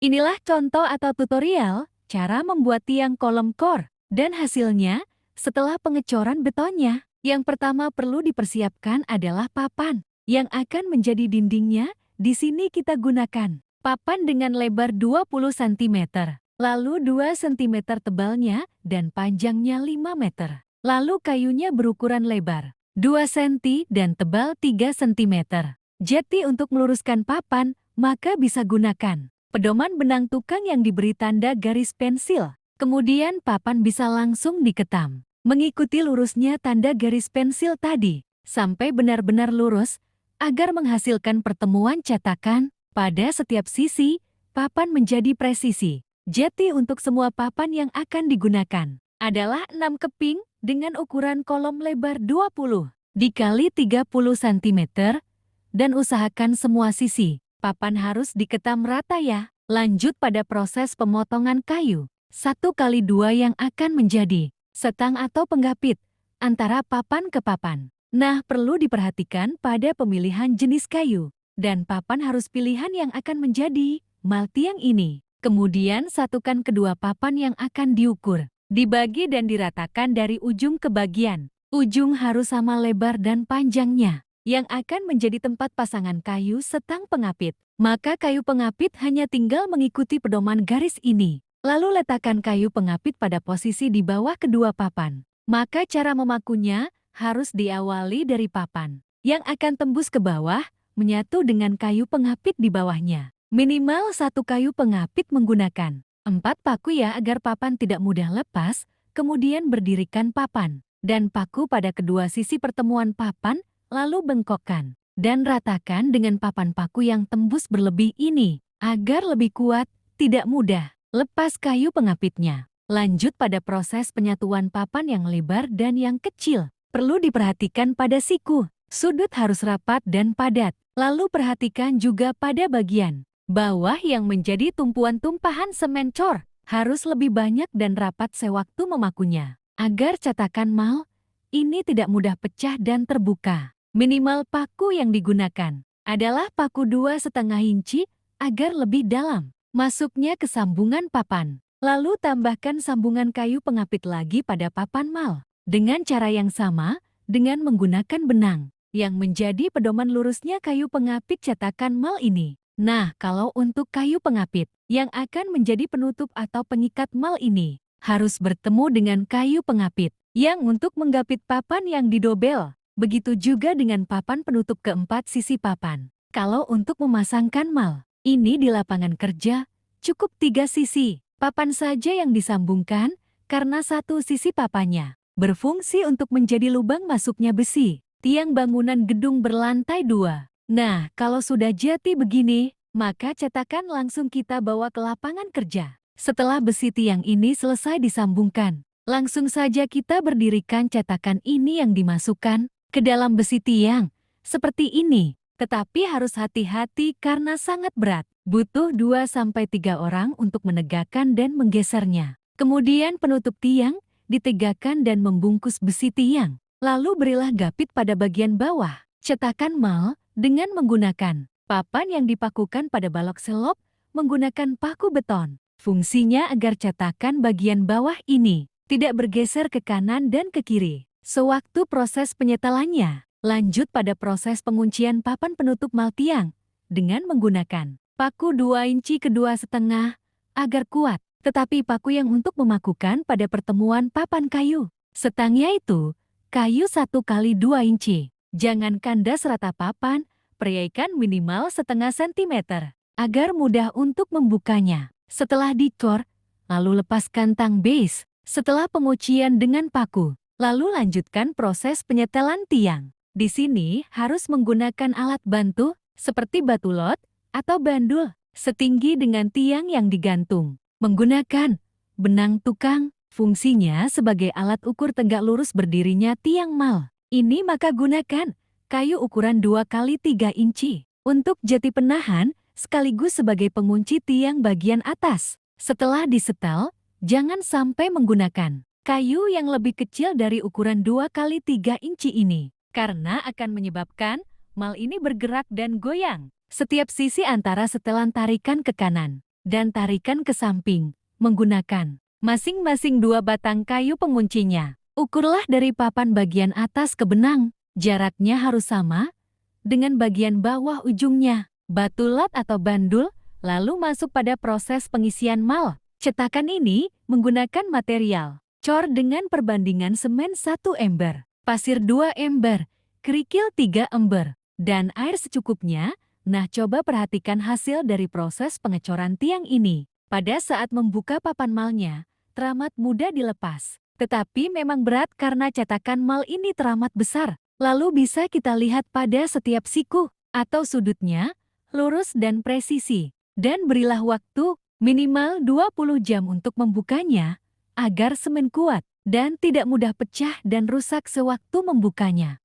Inilah contoh atau tutorial cara membuat tiang kolom core. Dan hasilnya, setelah pengecoran betonnya, yang pertama perlu dipersiapkan adalah papan yang akan menjadi dindingnya. Di sini kita gunakan papan dengan lebar 20 cm, lalu 2 cm tebalnya dan panjangnya 5 meter. Lalu kayunya berukuran lebar 2 cm dan tebal 3 cm. Jadi untuk meluruskan papan, maka bisa gunakan pedoman benang tukang yang diberi tanda garis pensil. Kemudian papan bisa langsung diketam. Mengikuti lurusnya tanda garis pensil tadi, sampai benar-benar lurus, agar menghasilkan pertemuan cetakan pada setiap sisi, papan menjadi presisi. Jadi untuk semua papan yang akan digunakan adalah 6 keping dengan ukuran kolom lebar 20 dikali 30 cm, dan usahakan semua sisi papan harus diketam rata ya. Lanjut pada proses pemotongan kayu. 1x2 yang akan menjadi setang atau penggapit antara papan ke papan. Nah, perlu diperhatikan pada pemilihan jenis kayu. Dan papan harus pilihan yang akan menjadi mal tiang ini. Kemudian satukan kedua papan yang akan diukur. Dibagi dan diratakan dari ujung ke bagian. Ujung harus sama lebar dan panjangnya, yang akan menjadi tempat pasangan kayu setang pengapit. Maka kayu pengapit hanya tinggal mengikuti pedoman garis ini. Lalu letakkan kayu pengapit pada posisi di bawah kedua papan. Maka cara memakunya harus diawali dari papan yang akan tembus ke bawah, menyatu dengan kayu pengapit di bawahnya. Minimal 1 kayu pengapit menggunakan 4 paku ya agar papan tidak mudah lepas. Kemudian berdirikan papan dan paku pada kedua sisi pertemuan papan, lalu bengkokkan dan ratakan dengan papan paku yang tembus berlebih ini agar lebih kuat, tidak mudah lepas kayu pengapitnya. Lanjut pada proses penyatuan papan yang lebar dan yang kecil. Perlu diperhatikan pada siku. Sudut harus rapat dan padat. Lalu perhatikan juga pada bagian bawah yang menjadi tumpuan tumpahan semen cor. Harus lebih banyak dan rapat sewaktu memakunya. Agar cetakan mal ini tidak mudah pecah dan terbuka. Minimal paku yang digunakan adalah paku 2,5 inci agar lebih dalam masuknya ke sambungan papan. Lalu tambahkan sambungan kayu pengapit lagi pada papan mal. Dengan cara yang sama, dengan menggunakan benang yang menjadi pedoman lurusnya kayu pengapit cetakan mal ini. Nah, kalau untuk kayu pengapit yang akan menjadi penutup atau pengikat mal ini, harus bertemu dengan kayu pengapit yang untuk menggapit papan yang didobel. Begitu juga dengan papan penutup keempat sisi papan. Kalau untuk memasangkan mal ini di lapangan kerja, cukup 3 sisi papan saja yang disambungkan karena satu sisi papannya berfungsi untuk menjadi lubang masuknya besi tiang bangunan gedung berlantai 2. Nah, kalau sudah jadi begini, maka cetakan langsung kita bawa ke lapangan kerja. Setelah besi tiang ini selesai disambungkan, langsung saja kita berdirikan cetakan ini yang dimasukkan ke dalam besi tiang seperti ini. Tetapi harus hati-hati karena sangat berat. Butuh 2-3 orang untuk menegakkan dan menggesernya. Kemudian penutup tiang ditegakkan dan membungkus besi tiang. Lalu berilah gapit pada bagian bawah. Cetakan mal dengan menggunakan papan yang dipakukan pada balok selop menggunakan paku beton. Fungsinya agar cetakan bagian bawah ini tidak bergeser ke kanan dan ke kiri sewaktu proses penyetelannya. Lanjut pada proses penguncian papan penutup mal tiang dengan menggunakan paku 2 inci ke 2,5 agar kuat. Tetapi paku yang untuk memakukan pada pertemuan papan kayu setangnya itu kayu 1x2 inci. Jangan kandas rata papan, peraikan minimal 0,5 cm agar mudah untuk membukanya. Setelah dikor, lalu lepaskan tang base setelah pengucian dengan paku. Lalu lanjutkan proses penyetelan tiang. Di sini harus menggunakan alat bantu seperti batu lot atau bandul setinggi dengan tiang yang digantung. Menggunakan benang tukang, fungsinya sebagai alat ukur tegak lurus berdirinya tiang mal. Ini maka gunakan kayu ukuran 2x3 inci untuk jati penahan sekaligus sebagai pengunci tiang bagian atas. Setelah disetel, jangan sampai menggunakan kayu yang lebih kecil dari ukuran 2x3 inci ini. Karena akan menyebabkan mal ini bergerak dan goyang. Setiap sisi antara setelan tarikan ke kanan. dan tarikan ke samping menggunakan masing-masing 2 batang kayu penguncinya. Ukurlah dari papan bagian atas ke benang. Jaraknya harus sama dengan bagian bawah ujungnya. Batu lat atau bandul, lalu masuk pada proses pengisian mal. Cetakan ini menggunakan material cor dengan perbandingan semen 1 ember, pasir 2 ember, kerikil 3 ember, dan air secukupnya. Nah, coba perhatikan hasil dari proses pengecoran tiang ini. Pada saat membuka papan malnya, teramat mudah dilepas. Tetapi memang berat karena cetakan mal ini teramat besar. Lalu bisa kita lihat pada setiap siku atau sudutnya, lurus dan presisi. Dan berilah waktu minimal 20 jam untuk membukanya, agar semen kuat dan tidak mudah pecah dan rusak sewaktu membukanya.